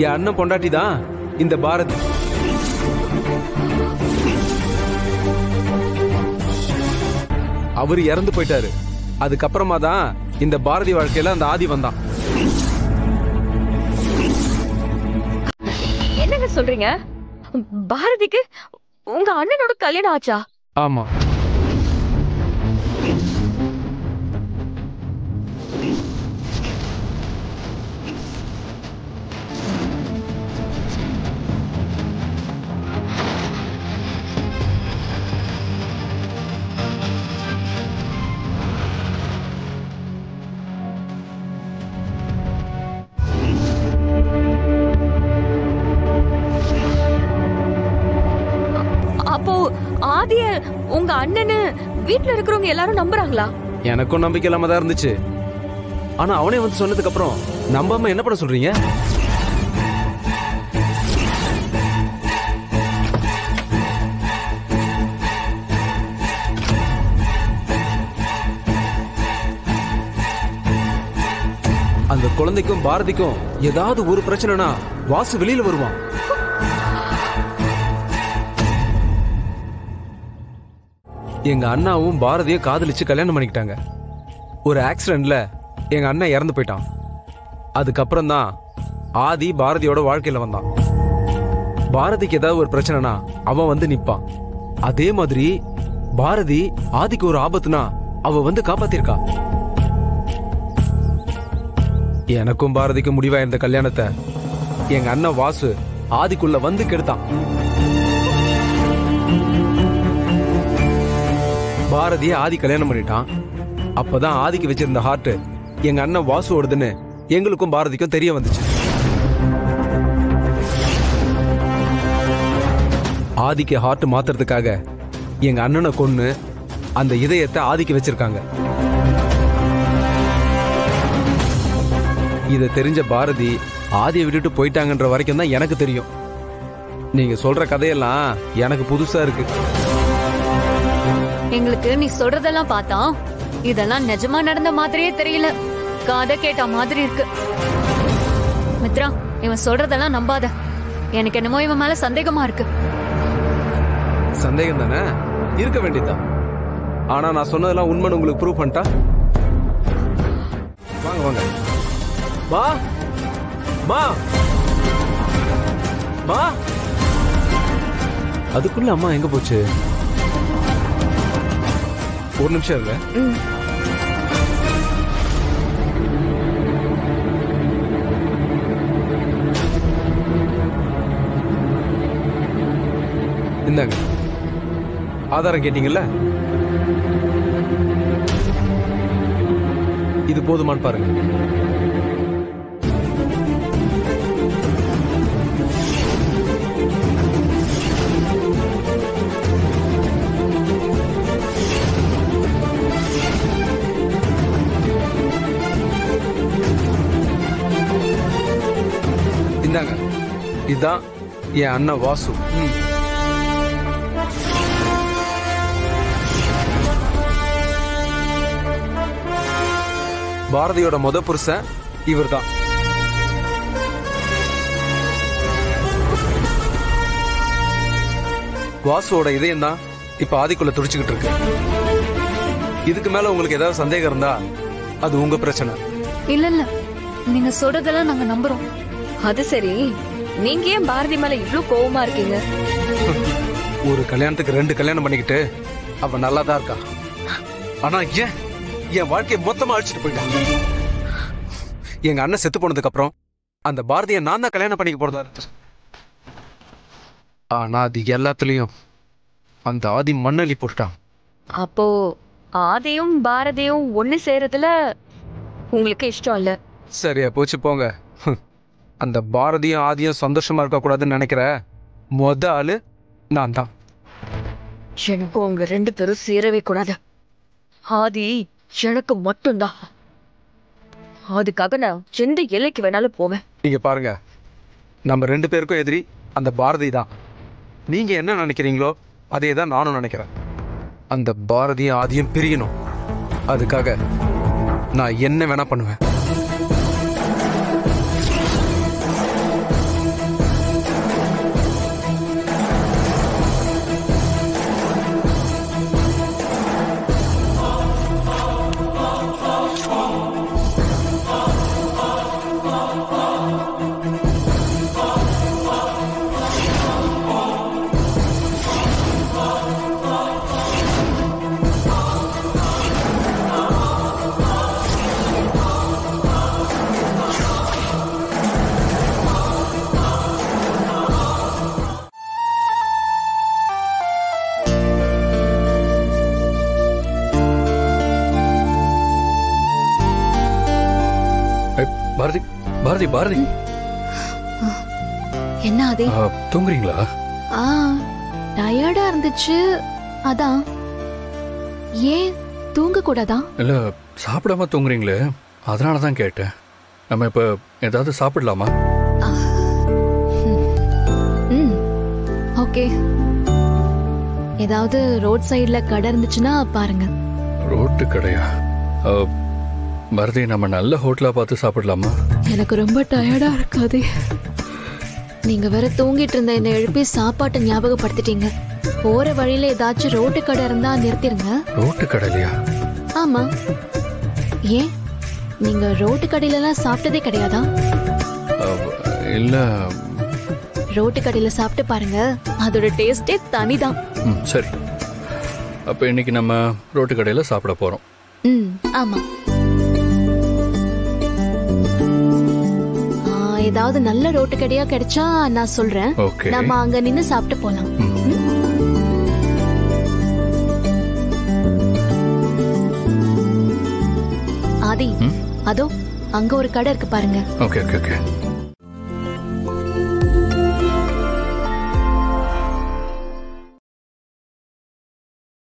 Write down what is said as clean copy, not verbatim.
என் அண்ணன் பொண்டாட்டி தான் இந்த பாரதி. அவரு இறந்து போயிட்டாரு. அதுக்கப்புறமா தான் இந்த பாரதி வாழ்க்கையில அந்த ஆதி வந்தான். என்னங்க சொல்றீங்க? பாரதிக்கு உங்க அண்ணனோட கல்யாணம் ஆச்சா? ஆமா. அப்போ ஆதிய உங்க அண்ணனு வீட்ல இருக்கிறவங்க எல்லாரும் நம்புறாங்களா? எனக்கும் நம்பிக்கை இல்லாம தான் இருந்துச்சு. ஆனா அவனே வந்து சொன்னதுக்கு அப்புறம் நம்பாம என்ன பண்ண சொல்றீங்க? அந்த குழந்தைக்கும் பாரதிக்கும் ஏதாவது ஒரு பிரச்சனைனா வாசு வெளியில வருவான். எங்க அண்ணாவும் பாரதியை காதலிச்சு கல்யாணம் பண்ணிக்கிட்டாங்க. ஒரு ஆக்சிடென்ட்ல எங்க அண்ணன் இறந்து போயிட்டான். அதுக்கப்புறம் தான் ஆதி பாரதியோட வாழ்க்கையில வந்தான். பாரதிக்கு ஏதாவது ஒரு பிரச்சனைனா அவன் வந்து நிப்பான். அதே மாதிரி பாரதி ஆதிக்கு ஒரு ஆபத்துனா அவ வந்து காப்பாத்திருக்கா. எனக்கும் பாரதிக்கும் முடிவா இருந்த கல்யாணத்தை எங்க அண்ணன் வாசு ஆதிக்குள்ள வந்து கெடுத்தான். பாரதியை ஆதி கல்யாணம் பண்ணிட்டான். அப்பதான் ஆதிக்கு வச்சிருந்த ஹார்ட் எங்க அண்ணன் வாசுவோடதுன்னு எங்களுக்கும் பாரதிக்கும் தெரிய வந்துச்சு. ஆதிக்கு ஹார்ட் மாத்துறதுக்காக எங்க அண்ணனை கொன்னு அந்த இதயத்தை ஆதிக்கு வச்சிருக்காங்க. இதை தெரிஞ்ச பாரதி ஆதியை விட்டுட்டு போயிட்டாங்கன்ற வரைக்கும் தான் எனக்கு தெரியும். நீங்க சொல்ற கதையெல்லாம் எனக்கு புதுசா இருக்கு. எங்களுக்கு நீ சொல்றதெல்லாம் பார்த்தா இதெல்லாம் நிஜமா நடந்த மாதிரியே தெரியல. கதை கேட்ட மாதிரி இருக்கு. மித்ரா, இவன் சொல்றதெல்லாம் நம்பாத. எனக்கு என்னமோ இவன் மேல சந்தேகமா இருக்கு. சந்தேகம் தானே இருக்க வேண்டியதுதான். ஆனா நான் சொன்னதெல்லாம் உண்மைன்னு உங்களுக்கு ப்ரூவ் பண்ணிட்டா வாங்க வாங்க. மா மா மா அதுக்குள்ள அம்மா எங்க போச்சு? ஒரு நிமிஷம் இருங்க. இந்தாங்க ஆதாரம் கேட்டீங்கல்ல, இது போதுமான்னு பாருங்க. இந்தாங்க, இதுதான் என் அண்ணன் வாசு. பாரதியோட முத புருஷன் இவர் தான். வாசுவோட இதயம் தான் இப்ப ஆதிக்குள்ள துடிச்சுக்கிட்டு இருக்கு. இதுக்கு மேல உங்களுக்கு ஏதாவது சந்தேகம் இருந்தா அது உங்க பிரச்சனை. இல்ல இல்ல, நீங்க சொல்றதெல்லாம் நாங்க நம்புறோம். அது சரி, நீங்க ஏன் பாரதி மேல இவ்ளோ கோவமா இருக்கீங்க? ஒரு கல்யாணத்துக்கு 2 கல்யாணம் பண்ணிக்கிட்டு அவ நல்லா தான் இருக்கா. ஆனா ஏன் என் வாழ்க்கையை மொத்தமா அழிச்சிட்டு போயிட்டான். எங்க அண்ணன் செத்து போனதுக்கு அப்புறம் அந்த பாரதியை நான் தான் கல்யாணம் பண்ணிக்க போறதா இருக்கு. ஆனா அது எல்லாத்துலயும் அந்த ஆதி மண்ணலி போட்டான். அப்போ ஆதியும் பாரதியும் ஒண்ணு சேரதுல உங்களுக்கு இஷ்டம் இல்ல? சரியா போச்சு போங்க. அந்த பாரதியும் ஆதியும் சந்தோஷமா இருக்க கூடாதுன்னு நினைக்கிற மொத ஆளு நான் தான். எனக்கு உங்க 2 பேரும் சேரவே கூடாது. ஆதி எனக்கு மட்டும்தான். அதுக்காக நான் எந்த எல்லைக்கு வேணாலும் போவேன். நீங்க பாருங்க, நம்ம 2 பேருக்கும் எதிரி அந்த பாரதி தான். நீங்க என்ன நினைக்கிறீங்களோ அதே தான் நானும் நினைக்கிறேன். அந்த பாரதியும் ஆதியும் பிரியணும். அதுக்காக நான் என்ன வேணா பண்ணுவேன். பாரதி பாரதி பாரதி என்ன ஆதி? தூங்குறீங்களா? டயர்டா இருந்துச்சு அதான். ஏன் தூங்க கூடாதா? இல்ல சாப்பிடாம தூங்குறீங்களே அதனாலதான் கேட்டேன். நம்ம இப்ப ஏதாவது சாப்பிடலாமா? ஓகே. ஏதாவது ரோட் சைடுல கடை இருந்துச்சுன்னா பாருங்க. ரோட்டு கடையா? பாரதி நம்ம நல்ல ஹோட்டலா பார்த்து சாப்பிடலாமா? எனக்கு ரொம்ப டயர்டா இருக்காது. நீங்க வேற தூங்கிட்டு இருந்த என்ன எழுப்பி சாப்பாட்டை ஞாபகப்படுத்திட்டீங்க. போற வழியில ஏதாச்சும் ரோட்டு கடை இருந்தா நிறுத்திருங்க. ரோட்டு கடையிலயா? ஆமா. ஏன் நீங்க ரோட்டு கடையில எல்லாம் சாப்பிட்டதே கிடையாதா? இல்ல. ரோட்டு கடையில சாப்பிட்டு பாருங்க, அதோட டேஸ்டே தனிதான். சரி, அப்ப இன்னைக்கு நம்ம ரோட்டு கடையில சாப்பிட போறோம். ஆமா. ஏதாவது நல்ல ரோட்டு கடையா கிடைச்சா நான் சொல்றேன். நம்ம அங்க நின்னு சாப்பிட்டு போலாம். ஆதி, அதோ அங்க ஒரு கடை இருக்கு பாருங்க. Okay okay okay.